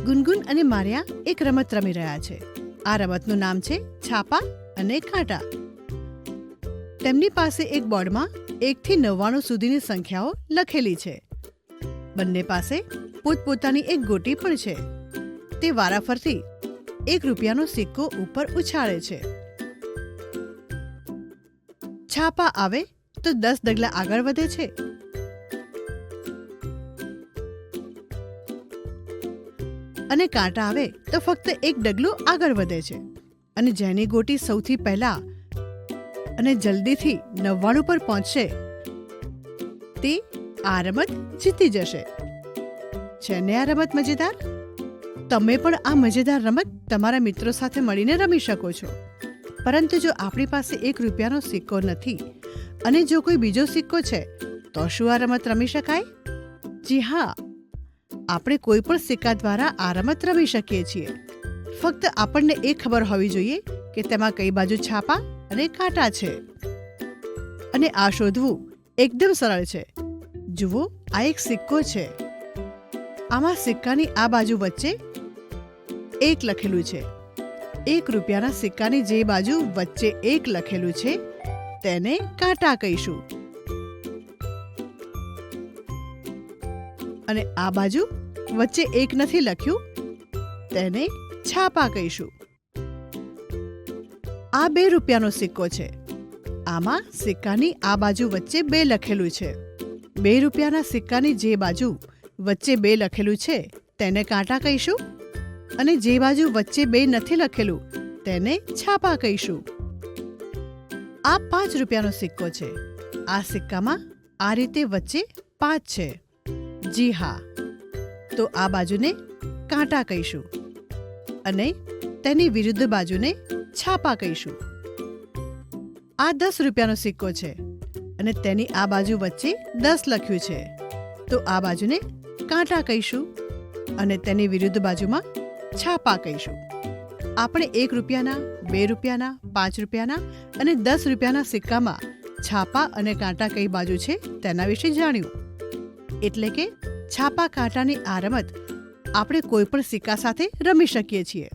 ગુનગુન અને મારિયા એક રમત રમી રહ્યા છે. આ રમતનું નામ છે છાપા અને કાંટા. તેમની પાસે એક બોર્ડમાં 1 થી 99 સુધીની સંખ્યાઓ લખેલી છે. બંને પાસે પોતપોતાની એક ગોટી પણ છે. તે વારાફરતી 1 રૂપિયાનો સિક્કો ઉપર ઉછાળે છે. છાપા આવે તો 10 ડગલા આગળ વધે છે. અને કાંટા આવે તો ફક્ત 1 ડગલું આગળ વધે છે. અને જેની ગોટી સૌથી પહેલા અને જલ્દીથી 99 પર પહોંચશે તે આ રમત જીતી જશે. છે ને આ રમત મજેદાર? તમે પણ આ મજેદાર રમત તમારા મિત્રો સાથે મળીને રમી શકો છો. પરંતુ જો આપણી પાસે 1 રૂપિયાનો સિક્કો નથી અને જો કોઈ બીજો સિક્કો છે તો શું આ રમત રમી શકાય? જી હા, આપણે કોઈ પણ સિક્કા દ્વારા આ રમત રમી શકીએ છીએ. ફક્ત આપણને એ ખબર હોવી જોઈએ કે તેમાં કઈ બાજુ છાપા અને કાંટા છે. અને આ શોધવું એકદમ સરળ છે. જુઓ, આ એક સિક્કો છે. આમાં સિક્કાની આ બાજુ વચ્ચે 1 લખેલું છે. 1 રૂપિયાના સિક્કાની જે બાજુ વચ્ચે 1 લખેલું છે તેને કાંટા કહીશું. અને આ બાજુ વચ્ચે 1 નથી લખ્યું તેને છાપા કહીશું. આ 2 રૂપિયાનો સિક્કો છે. આમાં સિક્કાની આ બાજુ વચ્ચે 2 લખેલું છે. 2 રૂપિયાના સિક્કાની જે બાજુ વચ્ચે 2 લખેલું છે તેને કાંટા કહીશું. અને જે બાજુ વચ્ચે 2 નથી લખેલું તેને છાપા કહીશું. આ 5 રૂપિયાનો સિક્કો છે. આ સિક્કામાં આ રીતે વચ્ચે 5 છે. જી હા, તો આ બાજુને કાંટા કહીશું અને તેની વિરુદ્ધ બાજુને છાપા કહીશું. આ 10 રૂપિયાનો સિક્કો છે અને તેની આ બાજુ વચ્ચે 10 લખ્યું છે. તો આ બાજુને કાંટા કહીશું અને તેની વિરુદ્ધ બાજુમાં છાપા કહીશું. આપણે 1 રૂપિયાના, 2 રૂપિયાના, 5 રૂપિયાના અને 10 રૂપિયાના સિક્કામાં છાપા અને કાંટા કઈ બાજુ છે તેના વિશે જાણ્યું. એટલે કે છાપા કાંટાની આ રમત આપણે કોઈ પણ સિક્કા સાથે રમી શકીએ છીએ.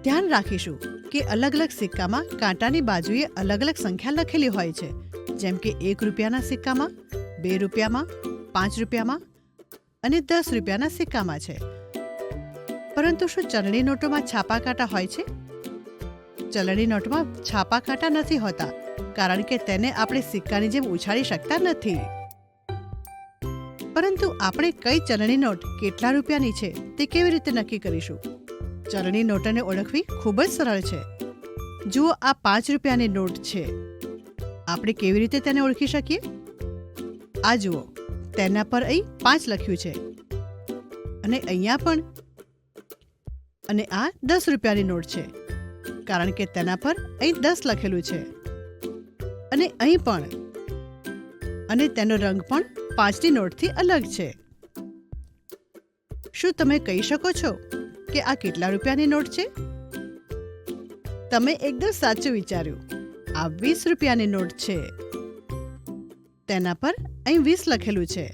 ધ્યાન રાખીશું કે અલગ અલગ સિક્કામાં કાંટાની બાજુએ અલગ અલગ સંખ્યા લખેલી હોય છે. જેમ કે 1 રૂપિયાના સિક્કામાં, 2 રૂપિયામાં, 5 રૂપિયામાં અને 10 રૂપિયાના સિક્કામાં છે. પરંતુ શું ચલણી નોટોમાં છાપા કાંટા હોય છે? ચલણી નોટમાં છાપા કાંટા નથી હોતા, કારણ કે તેને આપણે સિક્કાની જેમ ઉછાળી શકતા નથી. પરંતુ આપણે કઈ ચલણી નોટ કેટલા રૂપિયાની છે તે કેવી રીતે નક્કી કરીશું? ચલણી નોટોને ઓળખવી ખૂબ જ સરળ છે. જુઓ, આ 5 રૂપિયાની નોટ છે. આપણે કેવી રીતે તેને ઓળખી શકીએ? આ જુઓ, તેના પર અહીં 5 લખ્યું છે અને અહીંયા પણ. અને આ 10 રૂપિયાની નોટ છે, કારણ કે તેના પર અહીં 10 લખેલું છે અને અહીં પણ. અને તેનો રંગ પણ 5ની નોટથી અલગ છે. શું તમે કહી શકો છો કે આ કેટલા રૂપિયાની નોટ છે? તમે એકદમ સાચું વિચાર્યું. આ 20 રૂપિયાની નોટ છે. તેના પર અહીં 20 લખેલું છે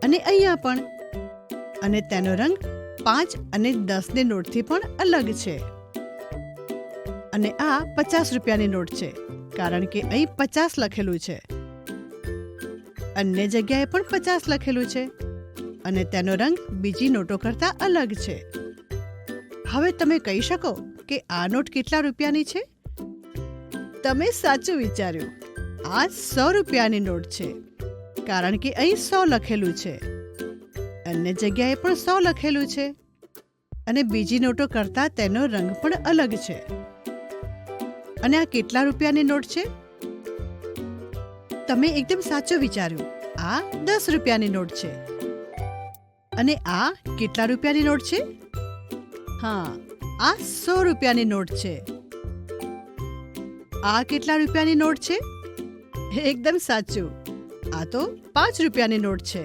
અને અહીંયા પણ. અને તેનો રંગ 5 અને 10ની નોટથી પણ અલગ છે. અને આ 50 રૂપિયાની નોટ છે, કારણ કે અહીં 50 લખેલું છે. અન્ય જગ્યાએ પણ 50 લખેલું છે અને તેનો રંગ બીજી નોટો કરતાં અલગ છે. હવે તમે કહી શકો કે આ નોટ કેટલા રૂપિયાની છે? તમે સાચું વિચાર્યું. આ 100 રૂપિયાની નોટ છે, કારણ કે અહીં 100 લખેલું છે. અન્ય જગ્યાએ પણ 100 લખેલું છે અને બીજી નોટો કરતાં તેનો રંગ પણ અલગ છે. અને આ કેટલા રૂપિયાની નોટ છે? તમે એકદમ સાચું વિચાર્યું. આ 10 રૂપિયાની નોટ છે. અને આ કેટલા રૂપિયાની નોટ છે? હા, આ 100 રૂપિયાની નોટ છે. આ કેટલા રૂપિયાની નોટ છે? એકદમ સાચું. આ તો 5 રૂપિયાની નોટ છે.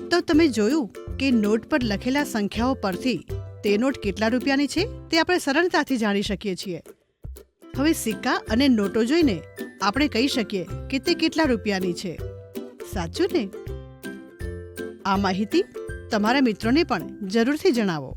તો તમે જોયું કે નોટ પર લખેલા સંખ્યાઓ પરથી તે નોટ કેટલા રૂપિયાની છે તે આપણે સરળતાથી જાણી શકીએ છીએ. હવે સિક્કા અને નોટો જોઈને આપણે કહી શકીએ કે તે કેટલા રૂપિયાની છે. સાચું ને? આ માહિતી તમારા મિત્રોને પણ જરૂરથી જણાવો.